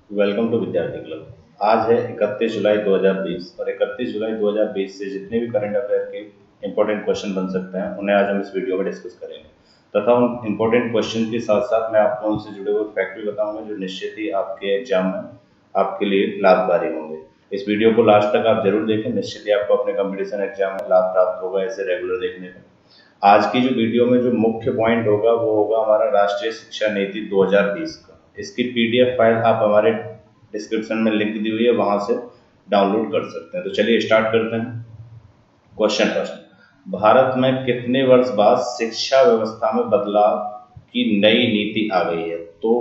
Welcome to विद्यार्थी club. आज है 31 जुलाई 2020 और 31 जुलाई 2020 से जितने भी करंट अफेयर के इंपॉर्टेंट क्वेश्चन बन सकते हैं उन्हें आज हम इस वीडियो में डिस्कस करेंगे तथा उन इंपॉर्टेंट क्वेश्चन के साथ साथ मैं आपको उनसे जुड़े हुए फैक्ट भी बताऊंगा जो निश्चित ही आपके एग्जाम में आपके लिए लाभकारी होंगे। इस वीडियो को लास्ट तक आप जरूर देखें, निश्चित ही आपको अपने कंपटीशन एग्जाम में लाभ प्राप्त होगा इसे रेगुलर देखने में। आज की जो वीडियो में जो मुख्य पॉइंट होगा वो होगा हमारा राष्ट्रीय शिक्षा नीति 2020 का। इसकी पीडीएफ फाइल आप हमारे डिस्क्रिप्शन में लिंक दी हुई है, वहां से डाउनलोड कर सकते हैं। तो चलिए स्टार्ट करते हैं। क्वेश्चन फर्स्ट, भारत में कितने वर्ष बाद शिक्षा व्यवस्था में बदलाव की नई नीति आ गई है? तो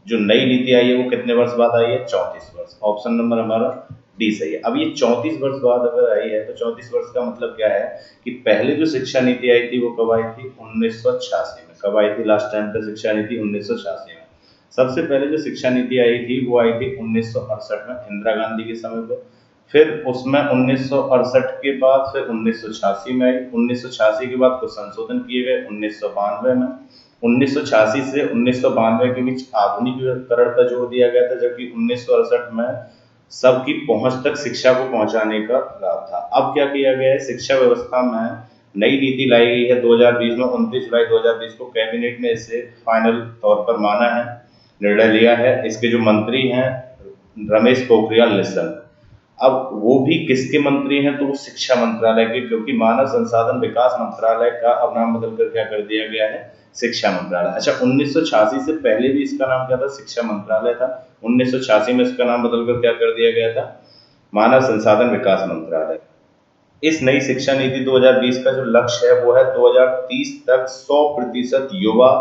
जो नई नीति आई है वो कितने वर्ष बाद आई है? 34 वर्ष। ऑप्शन नंबर हमारा डी सही है। अब ये 34 वर्ष बाद अगर आई है तो 34 वर्ष का मतलब क्या है कि पहले जो शिक्षा नीति आई थी वो कब आई थी? 1986 में। कब आई थी लास्ट टाइम पे शिक्षा नीति? 1986 में। सबसे पहले जो शिक्षा नीति आई थी वो आई थी 1968 में इंदिरा गांधी के समय पे। फिर उसमें 1968 के बाद फिर 1986 में आई। 1986 के बाद कुछ संशोधन किए गए 1992 में। 1986 से 1992 के बीच आधुनिकीकरण पर जोर दिया गया था, जबकि 1968 में सबकी पहुंच तक शिक्षा को पहुंचाने का लाभ था। अब क्या किया गया है? शिक्षा व्यवस्था में नई नीति लाई गई है 2020 में। 29 जुलाई 2020 को कैबिनेट ने इसे फाइनल तौर पर माना है, निर्णय लिया है। इसके जो मंत्री हैं रमेश पोखरियाल निशंक। अब वो भी किसके मंत्री हैं? तो वो शिक्षा मंत्रालय के, क्योंकि मानव संसाधन विकास मंत्रालय का अब नाम बदलकर क्या कर दिया गया है? शिक्षा मंत्रालय। अच्छा, 1986 से पहले भी इसका नाम क्या था? शिक्षा मंत्रालय था। 1986 में इसका नाम बदलकर क्या कर दिया गया था? मानव संसाधन विकास मंत्रालय। इस नई शिक्षा नीति 2020 का जो लक्ष्य है वो है 2030 तक 100% युवा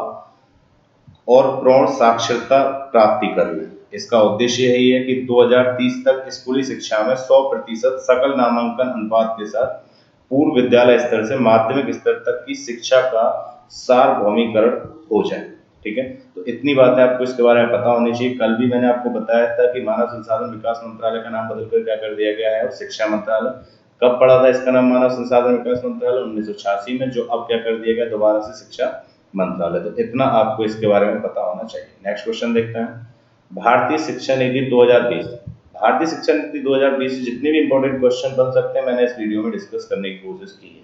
और प्रौढ़ साक्षरता प्राप्ति करना। इसका उद्देश्य यही है कि 2030 तक स्कूली शिक्षा में 100% सकल नामांकन अनुपात के साथ पूर्व विद्यालय स्तर से माध्यमिक स्तर तक की शिक्षा का सार्वभौमिकरण हो जाए। ठीक है, तो इतनी बातें आपको इसके बारे में पता होनी चाहिए। कल भी मैंने आपको बताया था कि मानव संसाधन विकास मंत्रालय का नाम बदलकर क्या कर दिया गया है? और शिक्षा मंत्रालय। कब पड़ा था इसका नाम मानव संसाधन विकास मंत्रालय? 1986 में, जो अब क्या कर दिया गया दोबारा से शिक्षा मंत्रालय। तो इतना आपको इसके बारे में पता होना चाहिए। नेक्स्ट क्वेश्चन देखते हैं। भारतीय शिक्षा नीति 2020। भारतीय शिक्षा नीति 2020 से जितने भी इंपॉर्टेंट क्वेश्चन बन सकते हैं मैंने इस वीडियो में डिस्कस करने की कोशिश की है।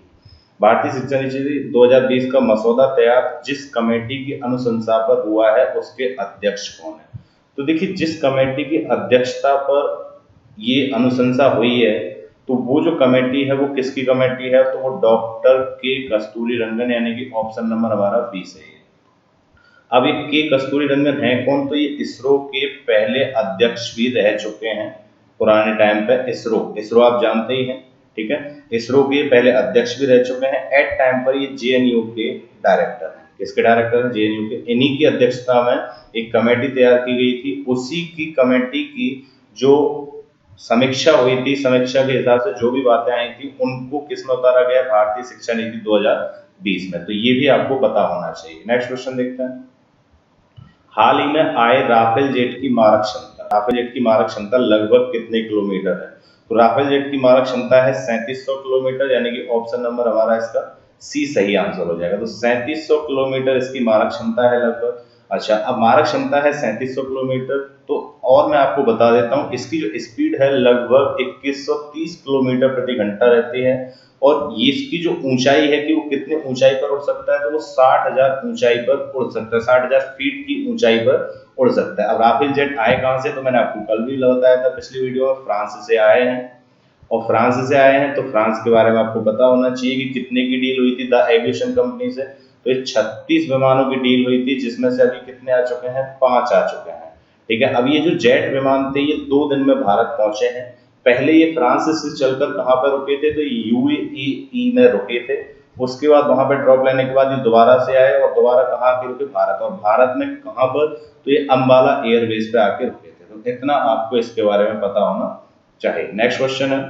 भारतीय शिक्षा नीति 2020 का मसौदा तैयार जिस कमेटी की अनुशंसा पर हुआ है उसके अध्यक्ष कौन है? तो देखिए, जिस कमेटी की अध्यक्षता पर ये अनुशंसा हुई है तो वो जो कमेटी है वो किसकी कमेटी है? तो वो डॉक्टर के कस्तूरी रंगन, यानी कि ऑप्शन नंबर हमारा बी सही है। अब ये के कस्तूरी रंगन है कौन? तो ये इसरो के पहले अध्यक्ष भी रह चुके हैं पुराने टाइम पे। इसरो आप जानते ही हैं, ठीक है। इसरो के पहले अध्यक्ष भी रह चुके हैं। एट टाइम पर ये जेएनयू के डायरेक्टर हैं। किसके डायरेक्टर हैं? जेएनयू के। इन्हीं की अध्यक्षता में एक कमेटी तैयार की गई थी। उसी की कमेटी की जो समीक्षा हुई थी, समीक्षा के हिसाब से जो भी बातें आई थी उनको किसमें उतारा गया? भारतीय शिक्षा नीति 2020 में। तो ये भी आपको पता होना चाहिए। नेक्स्ट क्वेश्चन देखते हैं। हाल ही में आए राफेल जेट की मारक क्षमता। राफेल जेट की मारक क्षमता लगभग कितने किलोमीटर है? तो राफेल जेट की मारक क्षमता है 3700 किलोमीटर, यानी कि ऑप्शन नंबर हमारा इसका सी सही आंसर हो जाएगा। तो 3700 किलोमीटर इसकी मारक क्षमता है लगभग। अच्छा, अब मारक क्षमता है 3700 किलोमीटर, तो और मैं आपको बता देता हूँ इसकी जो स्पीड है लगभग 2130 किलोमीटर प्रति घंटा रहती है। और ये इसकी जो ऊंचाई है कि वो कितने ऊंचाई पर उड़ सकता है? तो वो 60,000 ऊंचाई पर उड़ सकता है। 60,000 फीट की ऊंचाई पर उड़ सकता है। अब राफेल जेट आए कहां से? तो मैंने आपको कल भी बताया था पिछली वीडियो में, फ्रांस से आए हैं। और फ्रांस से आए हैं तो फ्रांस के बारे में आपको पता होना चाहिए कि कितने की डील हुई थी द एविएशन कंपनी से। तो ये 36 विमानों की डील हुई थी, जिसमें से अभी कितने आ चुके हैं? 5 आ चुके हैं। ठीक है, अब ये जो जेट विमान थे ये 2 दिन में भारत पहुंचे हैं। पहले ये फ्रांस से चलकर कहां पर रुके थे? तो यूएई में रुके थे। उसके बाद वहां पर ड्रॉप लेने के बाद ये दोबारा से आए और दोबारा कहां आके रुके? भारत। और भारत में कहां पर? तो ये अंबाला एयरबेस पे आके रुके थे। तो इतना आपको इसके बारे में पता होना चाहिए। नेक्स्ट क्वेश्चन है,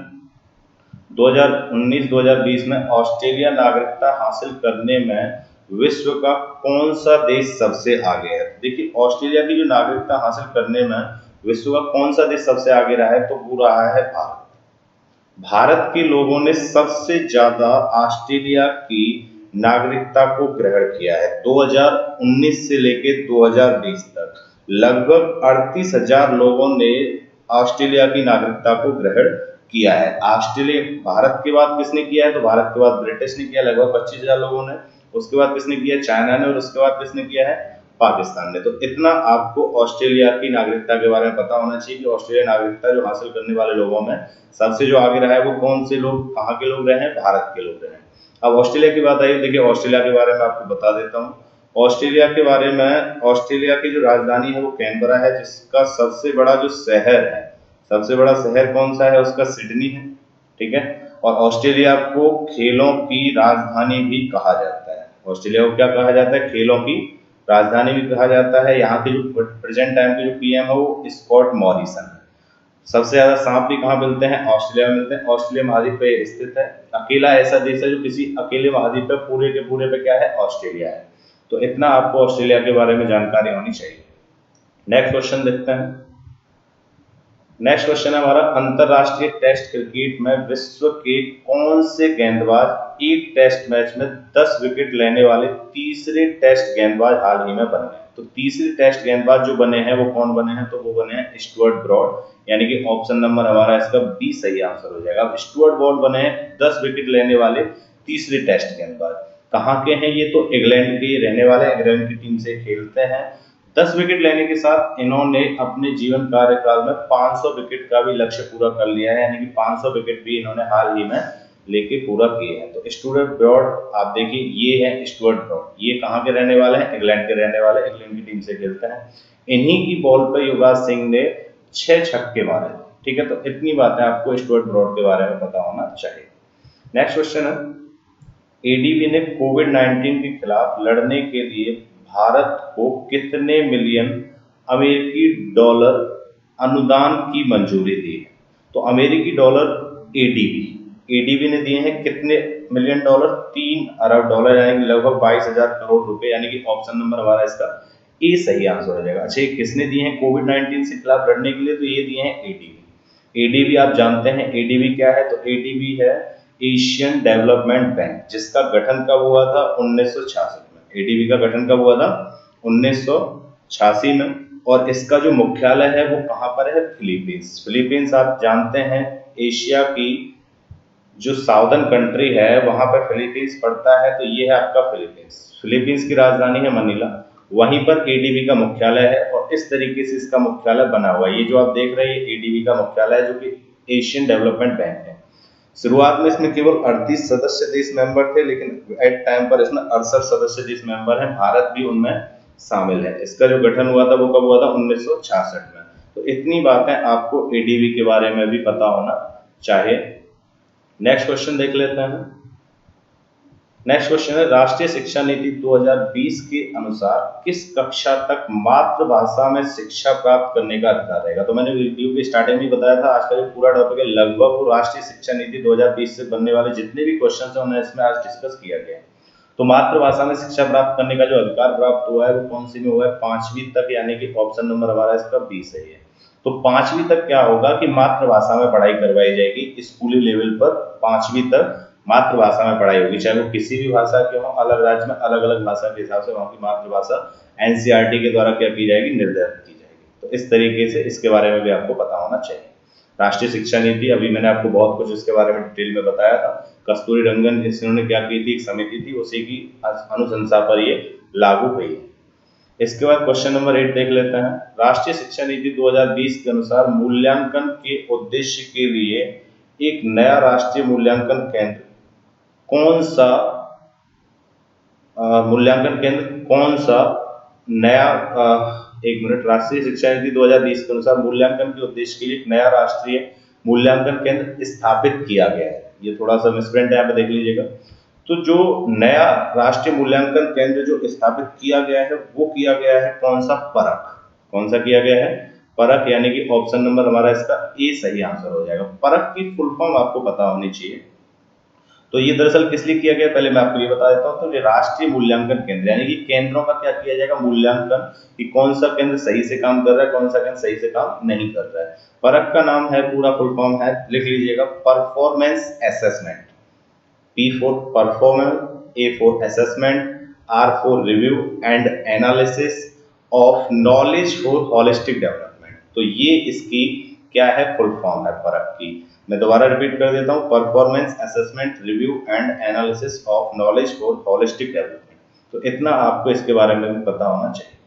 2019-2020 में ऑस्ट्रेलिया नागरिकता हासिल करने में विश्व का कौन सा देश सबसे आगे है? देखिए, ऑस्ट्रेलिया की जो नागरिकता हासिल करने में विश्व का कौन सा देश सबसे आगे रहा है? तो वो रहा है भारत। भारत के लोगों ने सबसे ज्यादा ऑस्ट्रेलिया की नागरिकता को ग्रहण किया है 2019 से लेकर 2020 तक। लगभग 38,000 लोगों ने ऑस्ट्रेलिया की नागरिकता को ग्रहण किया है। ऑस्ट्रेलिया, भारत के बाद किसने किया है? तो भारत के बाद ब्रिटिश ने किया, लगभग 25,000 लोगों ने। उसके बाद किसने किया? चाइना ने। और उसके बाद किसने किया है? पाकिस्तान ने। तो इतना आपको ऑस्ट्रेलिया की नागरिकता के बारे में पता होना चाहिए कि ऑस्ट्रेलिया नागरिकता जो हासिल करने वाले लोगों में सबसे जो आगे रहा है वो कौन से लोग, कहाँ के लोग रहे हैं? भारत के लोग रहे हैं। अब ऑस्ट्रेलिया की बात आई, देखिए ऑस्ट्रेलिया के बारे में आपको बता देता हूँ। ऑस्ट्रेलिया के बारे में, ऑस्ट्रेलिया की जो राजधानी है वो कैनबरा है, जिसका सबसे बड़ा जो शहर है, सबसे बड़ा शहर कौन सा है? उसका सिडनी है, ठीक है। और ऑस्ट्रेलिया को खेलों की राजधानी भी कहा जाता है। ऑस्ट्रेलिया को क्या कहा जाता है? खेलों की राजधानी भी कहा जाता है। यहाँ के जो प्रेजेंट टाइम के जो पीएम है वो स्कॉट मॉरिसन है। सबसे ज्यादा सांप भी कहाँ मिलते हैं? ऑस्ट्रेलिया में मिलते हैं। ऑस्ट्रेलिया महाद्वीप पे स्थित है, अकेला ऐसा देश है जो किसी अकेले महाद्वीप पे पूरे के पूरे पे क्या है? ऑस्ट्रेलिया है। तो इतना आपको ऑस्ट्रेलिया के बारे में जानकारी होनी चाहिए। नेक्स्ट क्वेश्चन देखते हैं। नेक्स्ट क्वेश्चन है हमारा, अंतरराष्ट्रीय टेस्ट क्रिकेट में विश्व के कौन से गेंदबाज एक टेस्ट मैच में 10 विकेट लेने वाले तीसरे टेस्ट गेंदबाज हाल ही में बन गए? तो तीसरे टेस्ट गेंदबाज जो बने हैं वो कौन बने हैं? तो वो बने हैं स्टुअर्ट ब्रॉड, यानी कि ऑप्शन नंबर हमारा इसका बी सही आंसर हो जाएगा। स्टुअर्ट ब्रॉड बने हैं 10 विकेट लेने वाले तीसरे टेस्ट गेंदबाज। कहाँ के हैं ये? तो इंग्लैंड के रहने वाले, इंग्लैंड की टीम से खेलते हैं। 10 विकेट लेने के साथ इन्होंने अपने जीवन कार्यकाल में 500 विकेट का भी लक्ष्य पूरा कर लिया है, यानी कि 500 विकेट भी इन्होंने हाल ही में लेके पूरा किए हैं। तो स्टुअर्ट ब्रॉड आप देखिए, ये है स्टुअर्ट ब्रॉड, ये कहाँ के रहने वाले हैं? इंग्लैंड के रहने वाले, इंग्लैंड की टीम से खेलते हैं। इन्हीं की बॉल पर युवराज सिंह ने 6 छक्के मारे, ठीक है। तो इतनी बातें आपको स्टुअर्ट ब्रॉड के बारे में पता होना चाहिए। नेक्स्ट क्वेश्चन है, एडीबी ने कोविड-19 के खिलाफ लड़ने के लिए भारत को कितने मिलियन अमेरिकी डॉलर अनुदान की मंजूरी दी है? तो अमेरिकी डॉलर एडीबी ने दिए हैं कितने मिलियन डॉलर? 3 अरब डॉलर, यानी कि लगभग 22,000 करोड़ रुपए, यानी कि ऑप्शन नंबर हमारा इसका ए सही आंसर हो जाएगा। अच्छा, किसने दिए हैं कोविड-19 से खिलाफ लड़ने के लिए? तो ये दिए हैं एडीबी। एडीबी आप जानते हैं एडीबी क्या है? तो एडीबी है एशियन डेवलपमेंट बैंक, जिसका गठन कब हुआ था? 1966 में। एडीबी का गठन कब हुआ था? 1986 में। और इसका जो मुख्यालय है वो कहाँ पर है? फिलीपींस। फिलीपींस आप जानते हैं एशिया की जो साउदर्न कंट्री है वहां पर फिलीपींस पड़ता है। तो ये है आपका फिलीपींस। फिलीपींस की राजधानी है मनीला, वहीं पर एडीबी का मुख्यालय है और इस तरीके से इसका मुख्यालय बना हुआ है। ये जो आप देख रहे हैं एडीबी का मुख्यालय है, जो कि एशियन डेवलपमेंट बैंक है। शुरुआत में इसमें केवल 38 सदस्य देश मेंबर थे, लेकिन एट टाइम पर इसमें 68 सदस्य देश मेंबर हैं, भारत भी उनमें शामिल है। इसका जो गठन हुआ था वो कब हुआ था? 1966 में। तो इतनी बातें आपको एडीबी के बारे में भी पता होना चाहिए। नेक्स्ट क्वेश्चन देख लेते हैं। नेक्स्ट क्वेश्चन है, राष्ट्रीय शिक्षा नीति 2020 के अनुसार किस कक्षा तक मातृभाषा में शिक्षा प्राप्त करने का अधिकार रहेगा? तो मैंने वीडियो की स्टार्टिंग में बताया था, आज का जो पूरा टॉपिक है लगभग वो राष्ट्रीय शिक्षा नीति 2020 से बनने वाले जितने भी क्वेश्चन है उन्हें इसमें आज डिस्कस किया गया है। तो मातृभाषा में शिक्षा प्राप्त करने का जो अधिकार प्राप्त हुआ है वो कौन सी में हुआ है? 5वीं तक, यानी कि ऑप्शन नंबर हमारा इसका बी सही है। तो 5वीं तक क्या होगा कि मातृभाषा में पढ़ाई करवाई जाएगी। स्कूली लेवल पर 5वीं तक मातृभाषा में पढ़ाई होगी, चाहे वो किसी भी भाषा के हो। अलग राज्य में अलग अलग भाषा के हिसाब से वहाँ की मातृभाषा एनसीईआरटी के द्वारा क्या की जाएगी? निर्धारित की जाएगी। तो इस तरीके से इसके बारे में भी आपको पता होना चाहिए। राष्ट्रीय शिक्षा नीति, अभी मैंने आपको बहुत कुछ इसके बारे में डिटेल में बताया था। कस्तूरी रंगन इन्होंने क्या की थी? एक समिति थी, उसी की अनुशंसा पर ये लागू हुई है। इसके बाद क्वेश्चन नंबर 8 देख लेते हैं। राष्ट्रीय शिक्षा नीति 2020 के अनुसार मूल्यांकन के उद्देश्य के लिए एक नया राष्ट्रीय मूल्यांकन केंद्र कौन सा नया एक मिनट, राष्ट्रीय शिक्षा नीति 2020 के अनुसार मूल्यांकन के उद्देश्य के लिए एक नया राष्ट्रीय मूल्यांकन केंद्र स्थापित किया गया है। ये थोड़ा सा मिसप्रिंट यहाँ पे देख लीजिएगा। तो जो नया राष्ट्रीय मूल्यांकन केंद्र जो स्थापित किया गया है वो किया गया है कौन सा? परख। कौन सा किया गया है? परख, यानी कि ऑप्शन नंबर हमारा इसका ए सही आंसर हो जाएगा। परख की फुल फॉर्म आपको पता होनी चाहिए। तो ये दरअसल किस लिए किया गया, पहले मैं आपको ये बता देता हूँ। तो ये राष्ट्रीय मूल्यांकन केंद्र, यानी कि केंद्रों का क्या किया जाएगा? मूल्यांकन, कि कौन सा केंद्र सही से काम कर रहा है, कौन सा केंद्र सही से काम नहीं कर रहा है। परख का नाम है, पूरा फुल फॉर्म है, लिख लीजिएगा, performance assessment. P for performance, A for assessment, R for review and analysis, of knowledge for holistic development. तो ये इसकी क्या है, फुल फॉर्म है परख की। मैं दोबारा रिपीट कर देता हूँ, performance assessment review and analysis of knowledge for holistic development. तो इतना आपको इसके बारे में भी पता होना चाहिए।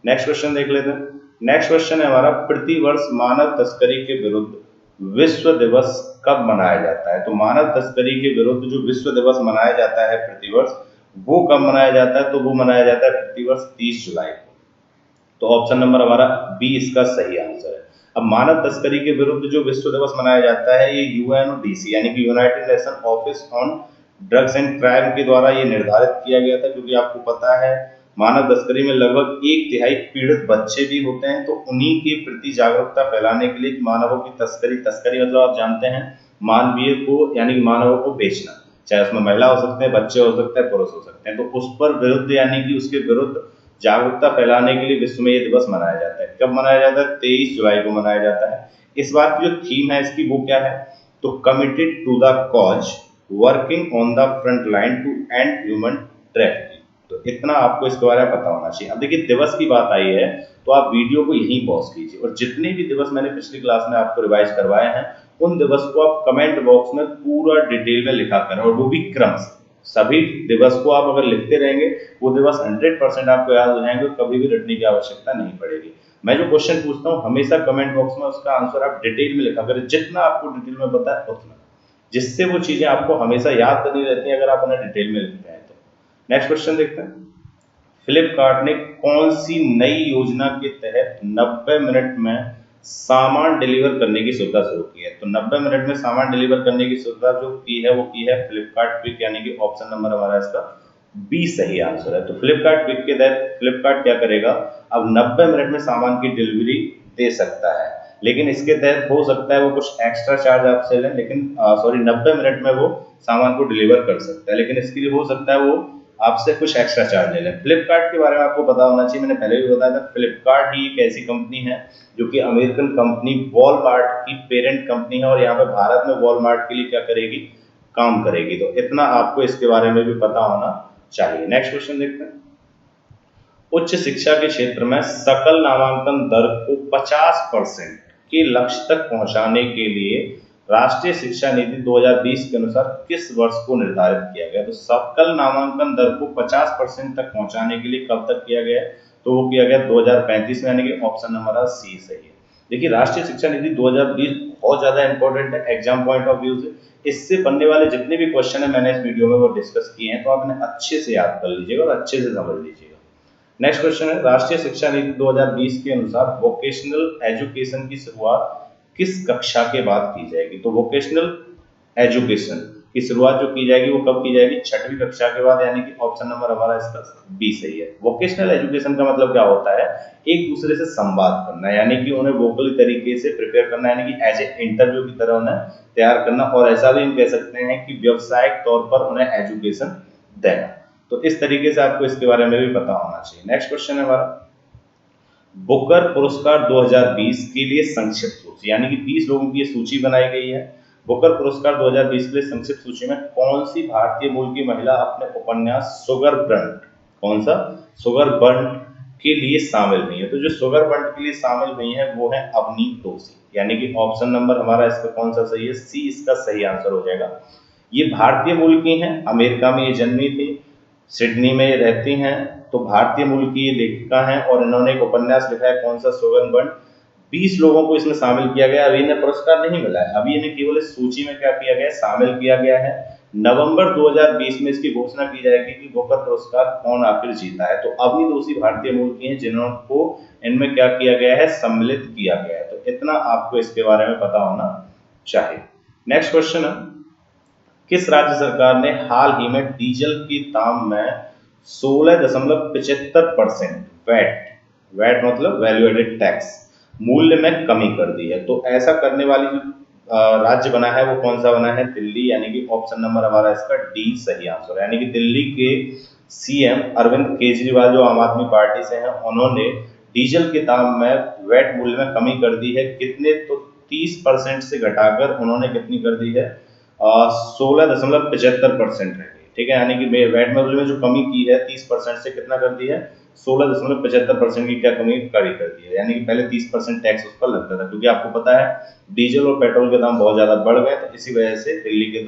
नेक्स्ट क्वेश्चन देख लेते हैं। नेक्स्ट क्वेश्चन है हमारा, प्रतिवर्ष मानव तस्करी के विरुद्ध विश्व दिवस कब मनाया जाता है? तो मानव तस्करी के विरुद्ध जो विश्व दिवस मनाया जाता है प्रतिवर्ष, वो कब मनाया जाता है? तो वो मनाया जाता है प्रतिवर्ष 30 जुलाई को। तो ऑप्शन नंबर हमारा बी इसका सही आंसर है। अब मानव तस्करी के विरुद्ध जो विश्व दिवस मनाया जाता है, ये यूएनओडीसी यानी कि United nation office on drugs and crime के द्वारा ये निर्धारित किया गया था, क्योंकि आपको पता है मानव तस्करी में लगभग 1/3 पीड़ित बच्चे भी होते हैं। तो उन्हीं के प्रति जागरूकता फैलाने के लिए मानवों की तस्करी मतलब आप जानते हैं मानवीय को यानी मानवों को बेचना, चाहे उसमें महिला हो सकते हैं, बच्चे हो सकते हैं, पुरुष हो सकते हैं। तो उस पर विरुद्ध यानी कि उसके विरुद्ध जागरूकता फैलाने के लिए विश्व में ये दिवस मनाया जाता है। कब मनाया जाता है? 23 जुलाई को मनाया जाता है। इस बार की जो थीम है इसकी वो क्या है? तो committed to the cause working on the front line to end human trafficking. तो इतना आपको इसके बारे में पता होना चाहिए। अब देखिए दिवस की बात आई है तो आप वीडियो को यहीं पॉज कीजिए और जितने भी दिवस मैंने पिछली क्लास में आपको रिवाइज करवाए हैं उन दिवस को आप कमेंट बॉक्स में पूरा डिटेल में लिखा करें, और वो भी क्रम से। सभी दिवस को आप अगर लिखते रहेंगे वो दिवस 100% आपको याद हो जाएंगे और कभी भी रटने की आवश्यकता नहीं पड़ेगी। मैं जो क्वेश्चन पूछता हूँ हमेशा कमेंट बॉक्स में उसका आंसर आप डिटेल में लिखा करें, जितना आपको डिटेल में पता है उतना, जिससे वो चीजें आपको हमेशा याद करनी रहती हैं अगर आप उन्हें डिटेल में लिखते हैं तो। नेक्स्ट क्वेश्चन देखते हैं। फ्लिपकार्ट ने कौन सी नई योजना के तहत 90 मिनट में सामान डिलीवर करने की सुविधा शुरू की है? तो 90 मिनट में सामान डिलीवर करने की सुविधा जो की है वो की है फ्लिपकार्ट क्विक, यानी कि ऑप्शन नंबर हमारा इसका बी सही आंसर है। तो फ्लिपकार्ट क्विक के तहत फ्लिपकार्ट क्या करेगा, अब 90 मिनट में सामान की डिलीवरी दे सकता है, लेकिन इसके तहत हो सकता है वो कुछ एक्स्ट्रा चार्ज आपसे लें, लेकिन 90 मिनट में वो सामान को डिलीवर कर सकता है, लेकिन इसके लिए हो सकता है वो आपसे कुछ एक्स्ट्रा चार्ज ले लें। फ्लिपकार्ट के बारे में आपको पता होना चाहिए, मैंने पहले भी बताया था, फ्लिपकार्ट ही एक ऐसी कंपनी है जो कि अमेरिकन कंपनी वॉलमार्ट की पेरेंट कंपनी है और यहाँ पे भारत में वॉलमार्ट के लिए क्या करेगी, काम करेगी। तो इतना आपको इसके बारे में भी पता होना चाहिए। नेक्स्ट क्वेश्चन देखते हैं। उच्च शिक्षा के क्षेत्र में सकल नामांकन दर को 50% के लक्ष्य तक पहुंचाने के लिए राष्ट्रीय शिक्षा नीति 2020 के अनुसार किस वर्ष को निर्धारित किया गया? तो सकल नामांकन दर को 50% तक पहुंचाने के लिए कब तक किया गया? तो वो किया गया 2035 में, यानी कि ऑप्शन नंबर सी सही है। देखिए राष्ट्रीय शिक्षा नीति 2020 बहुत ज्यादा इंपॉर्टेंट है एग्जाम पॉइंट ऑफ व्यू से। इससे बनने वाले जितने भी क्वेश्चन है मैंने इस वीडियो में वो डिस्कस किए हैं, तो आप इन्हें अच्छे से याद कर लीजिएगा और अच्छे से समझ लीजिएगा। नेक्स्ट क्वेश्चन है, राष्ट्रीय शिक्षा नीति 2020 के अनुसार वोकेशनल एजुकेशन की शुरुआत किस कक्षा के बाद की जाएगी? तो वोकेशनल एजुकेशन की शुरुआत जो की जाएगी वो कब की जाएगी? 6वीं कक्षा के बाद, यानी कि ऑप्शन नंबर हमारा इसका बी सही है। वोकेशनल एजुकेशन का मतलब क्या होता है? एक दूसरे से संवाद करना, यानी कि उन्हें वोकल तरीके से प्रिपेयर करना, यानी कि एज ए इंटरव्यू की तरह उन्हें तैयार करना, और ऐसा भी हम कह सकते हैं कि व्यावसायिक तौर पर उन्हें एजुकेशन देना। तो इस तरीके से आपको इसके बारे में भी पता होना चाहिए। नेक्स्ट क्वेश्चन है हमारा, बुकर पुरस्कार 2020 के लिए संक्षिप्त सूची, यानी कि 20 लोगों की ये सूची बनाई गई है। बुकर पुरस्कार 2020 के लिए संक्षिप्त सूची में कौन सी भारतीय मूल की महिला अपने उपन्यास सुगर बर्न्ट, कौन सा, सुगर बर्न्ट के लिए शामिल हुई है? तो जो सुगर बर्न्ट के लिए शामिल हुई है वो है अवनीत दोषी, यानी कि ऑप्शन नंबर हमारा इसका कौन सा सही है? सी इसका सही आंसर हो जाएगा। ये भारतीय मूल की हैं, अमेरिका में ये जन्मी थी, सिडनी में ये रहती हैं, तो भारतीय मूल की ये लेखिका हैं और इन्होंने एक उपन्यास लिखा है, कौन सा, सुगर बर्न्ट। 20 लोगों को इसमें शामिल किया गया, अभी इन्हें पुरस्कार नहीं मिला है, अभी इन्हें केवल इस सूची में क्या किया गया है, शामिल किया गया है। नवंबर 2020 में इसकी घोषणा की जाएगी कि बुकर पुरस्कार कौन आखिर जीता है। तो अवनी दोषी भारतीय मूल की हैं जिनको इनमें क्या किया गया है, सम्मिलित किया गया है। तो इतना आपको इसके बारे में पता होना चाहिए। नेक्स्ट क्वेश्चन है, किस राज्य सरकार ने हाल ही में डीजल के दाम में 16.75% वैट मतलब वैल्यू एडेड टैक्स मूल्य में कमी कर दी है? तो ऐसा करने वाली जो राज्य बना है वो कौन सा बना है? दिल्ली, यानी कि ऑप्शन नंबर हमारा इसका डी सही आंसर है। यानी कि दिल्ली के सीएम अरविंद केजरीवाल जो आम आदमी पार्टी से हैं, उन्होंने डीजल के दाम में वैट मूल्य में कमी कर दी है। कितने? तो 30% से घटाकर उन्होंने कितनी कर दी है, 16.75% है, ठीक है। यानी कि वैट मूल्य में जो कमी की है 30% से कितना कर दी है, 16.75% की क्या कमी कड़ी कर दी है, यानी कि पहले 30% टैक्स उस पर लगता था, क्योंकि आपको पता है डीजल और पेट्रोल के दाम बहुत ज्यादा बढ़ गए, तो इसी वजह से दिल्ली के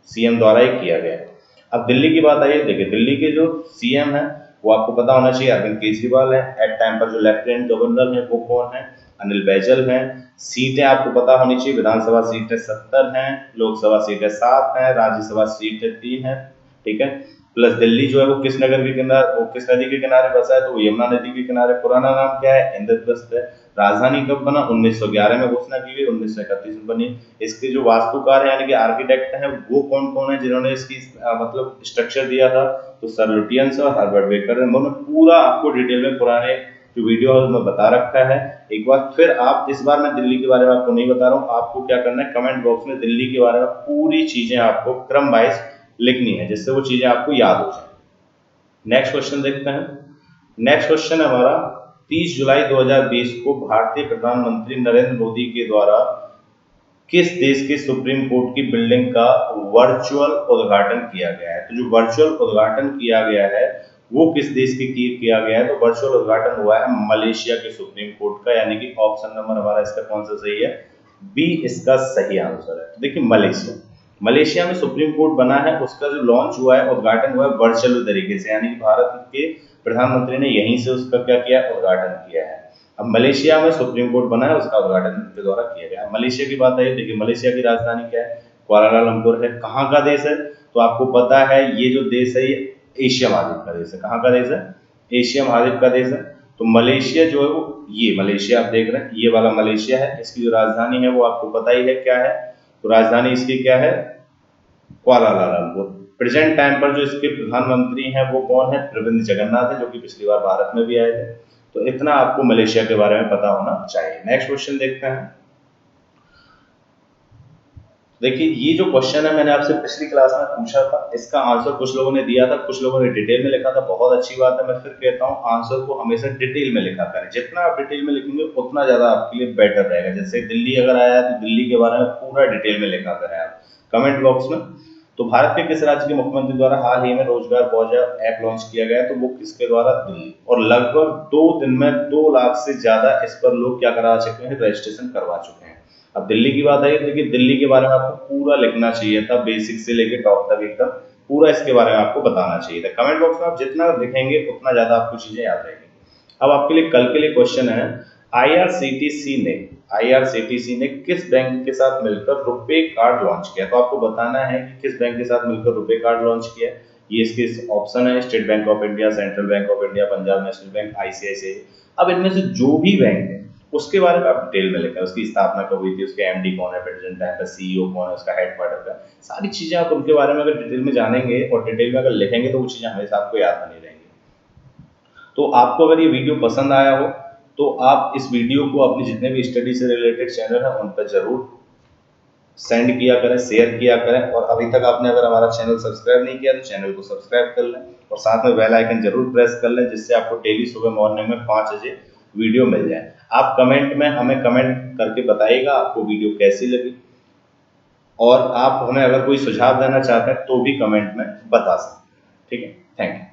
सीएम द्वारा ही किया गया है। अब दिल्ली की बात आई है, देखिए दिल्ली के जो सीएम है वो आपको पता होना चाहिए अरविंद केजरीवाल है। एट टाइम पर जो लेफ्टिनेंट गवर्नर है वो कौन है, अनिल बैजल हैं। सीटें आपको पता होनी चाहिए, विधानसभा सीटें 70 हैं, लोकसभा सीटें 7 हैं, राज्यसभा सीटें 3 हैं, ठीक है। प्लस दिल्ली जो है वो किस नगर के किनारे, वो किस नदी के किनारे बसा है, तो वो यमुना नदी के किनारे। पुराना नाम क्या है, इंद्रप्रस्थ है। राजधानी कब बना, 1911 में घोषणा की गई, 1931 में बनी। इसके जो वास्तुकार है यानी कि आर्किटेक्ट हैं वो कौन कौन है जिन्होंने इसकी मतलब स्ट्रक्चर दिया था, तो सर लुटियंस और हर्बर्ट बेकर, उन्होंने पूरा आपको डिटेल में पुराने जो वीडियो है उसमें बता रखा है। एक बार फिर आप, इस बार मैं दिल्ली के बारे में आपको नहीं बता रहा हूँ, आपको क्या करना है कमेंट बॉक्स में दिल्ली के बारे में पूरी चीजें आपको क्रम वाइज लिखनी है, जिससे वो चीजें आपको याद हो जाए। नेक्स्ट क्वेश्चन देखते हैं। नेक्स्ट क्वेश्चन है हमारा, 30 जुलाई 2020 को भारतीय प्रधानमंत्री नरेंद्र मोदी के द्वारा किस देश के सुप्रीम कोर्ट की बिल्डिंग का वर्चुअल उद्घाटन किया गया है। तो जो वर्चुअल उद्घाटन किया गया है वो किस देश के किया गया है, तो वर्चुअल उद्घाटन हुआ है मलेशिया के सुप्रीम कोर्ट का, यानी कि ऑप्शन नंबर हमारा इसका कौन सा सही है, बी इसका सही आंसर है। तो देखिए मलेशिया में सुप्रीम कोर्ट बना है, उसका जो लॉन्च हुआ है, उद्घाटन हुआ है वर्चुअल तरीके से, यानी कि भारत के प्रधानमंत्री ने यहीं से उसका क्या किया, उद्घाटन किया है। अब मलेशिया में सुप्रीम कोर्ट बना है, उसका उद्घाटन उनके द्वारा किया गया। मलेशिया की बात आई, देखिए मलेशिया की राजधानी क्या है, कुआलालंपुर है। कहाँ का देश है, तो आपको पता है ये जो देश है ये एशिया महाद्वीप का देश है। कहाँ का देश है, एशिया महाद्वीप का देश है। तो मलेशिया जो है वो, ये मलेशिया आप देख रहे हैं, ये वाला मलेशिया है। इसकी जो राजधानी है वो आपको पता ही है क्या है, तो राजधानी इसकी क्या है, कुआलालंपुर। प्रेजेंट टाइम पर जो इसके प्रधानमंत्री हैं वो कौन है, प्रविंद जगन्नाथ है, जो कि पिछली बार भारत में भी आए थे। तो इतना आपको मलेशिया के बारे में पता होना चाहिए। नेक्स्ट क्वेश्चन देखते हैं। देखिए ये जो क्वेश्चन है मैंने आपसे पिछली क्लास में पूछा था, इसका आंसर कुछ लोगों ने दिया था, कुछ लोगों ने डिटेल में लिखा था। बहुत अच्छी बात है, मैं फिर कहता हूँ आंसर को हमेशा डिटेल में लिखा करें। जितना आप डिटेल में लिखेंगे उतना ज्यादा आपके लिए बेटर रहेगा। जैसे दिल्ली अगर आया है तो दिल्ली के बारे में पूरा डिटेल में लिखा करें आप कमेंट बॉक्स में। तो भारत के किस राज्य के मुख्यमंत्री द्वारा हाल ही में रोजगार पहुंचा ऐप लॉन्च किया गया, तो वो किसके द्वारा, दिल्ली। और लगभग 2 दिन में 2 लाख से ज्यादा इस पर लोग क्या करा चुके हैं, रजिस्ट्रेशन करवा चुके हैं। अब दिल्ली की बात आई, देखिए दिल्ली के बारे में आपको पूरा लिखना चाहिए था, बेसिक से लेकर टॉप तक एकदम पूरा इसके बारे में आपको बताना चाहिए था। कमेंट बॉक्स में आप जितना लिखेंगे उतना ज्यादा आपको चीजें याद रहेंगी। अब आपके लिए कल के लिए क्वेश्चन है, आईआरसीटीसी ने किस बैंक के साथ मिलकर रुपे कार्ड लॉन्च किया। तो आपको बताना है कि किस बैंक के साथ मिलकर रुपे कार्ड लॉन्च किया। ये इसके ऑप्शन है, state bank of India, central bank of India, Punjab national bank, ICICI. अब इनमें से जो भी बैंक है उसके बारे में आप डिटेल में लिखें, उसकी स्थापना कब हुई थी, उसके एमडी कौन है, प्रेसिडेंट टाइम का सीईओ कौन है, उसका हेडक्वार्टर का, सारी चीजें आप उनके बारे में अगर डिटेल में जानेंगे और डिटेल में अगर लिखेंगे तो वो चीजें हमेशा आपको याद बनी रहेंगी। तो आपको अगर ये वीडियो पसंद आया हो तो आप इस वीडियो को अपने जितने भी स्टडी से रिलेटेड चैनल है उन पर जरूर सेंड किया करें, शेयर किया करें। और अभी तक आपने अगर हमारा चैनल सब्सक्राइब नहीं किया तो चैनल को सब्सक्राइब कर लें और साथ में बेल आइकन जरूर प्रेस कर लें, जिससे आपको डेली सुबह मॉर्निंग में 5 बजे वीडियो मिल जाए। आप कमेंट में हमें कमेंट करके बताइएगा आपको वीडियो कैसी लगी, और आप हमें अगर कोई सुझाव देना चाहते हैं तो भी कमेंट में बता सकते हैं। ठीक है, थैंक यू।